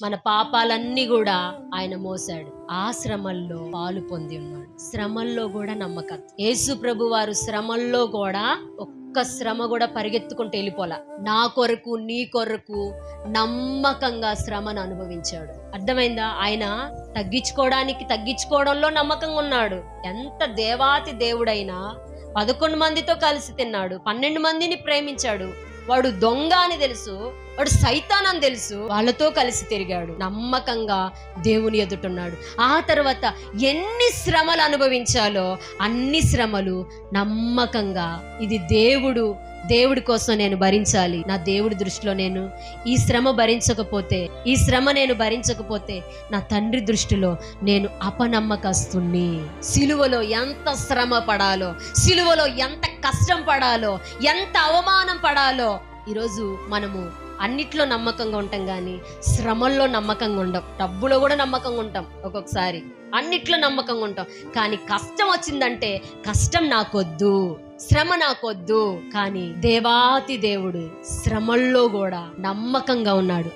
మన పాపాలన్నీ కూడా ఆయన మోసాడు. ఆ శ్రమల్లో పాలు పొంది ఉన్నాడు. శ్రమల్లో కూడా నమ్మకం. యేసు ప్రభు వారు శ్రమల్లో కూడా ఒక్క శ్రమ కూడా పరిగెత్తుకుంటూ వెళ్ళిపోలా. నా కొరకు నీ కొరకు నమ్మకంగా శ్రమను అనుభవించాడు. అర్థమైందా? ఆయన తగ్గించుకోవడంలో నమ్మకంగా ఉన్నాడు. ఎంత దేవాతి దేవుడైనా 11 మందితో కలిసి తిన్నాడు, 12 మందిని ప్రేమించాడు. వాడు దొంగ అని తెలుసు, వాడు సైతాన్ అని తెలుసు, వాళ్ళతో కలిసి తిరిగాడు. నమ్మకంగా దేవుని ఎదుటున్నాడు. ఆ తర్వాత ఎన్ని శ్రమలు అనుభవించాలో అన్ని శ్రమలు నమ్మకంగా, ఇది దేవుడి కోసం నేను భరించాలి. నా దేవుడి దృష్టిలో నేను ఈ శ్రమ భరించకపోతే నా తండ్రి దృష్టిలో నేను అపనమ్మకస్తుణ్ణి. సిలువలో ఎంత శ్రమ పడాలో, సిలువలో ఎంత కష్టం పడాలో, ఎంత అవమానం పడాలో. ఈరోజు మనము అన్నిట్లో నమ్మకంగా ఉంటాం కానీ శ్రమల్లో నమ్మకంగా ఉండం. డబ్బులో కూడా నమ్మకంగా ఉంటాం, ఒక్కొక్కసారి అన్నిట్లో నమ్మకంగా ఉంటాం. కానీ కష్టం వచ్చిందంటే కష్టం నాకొద్దు, శ్రమ నాకొద్దు. కానీ దేవాతి దేవుడు శ్రమల్లో కూడా నమ్మకంగా ఉన్నాడు.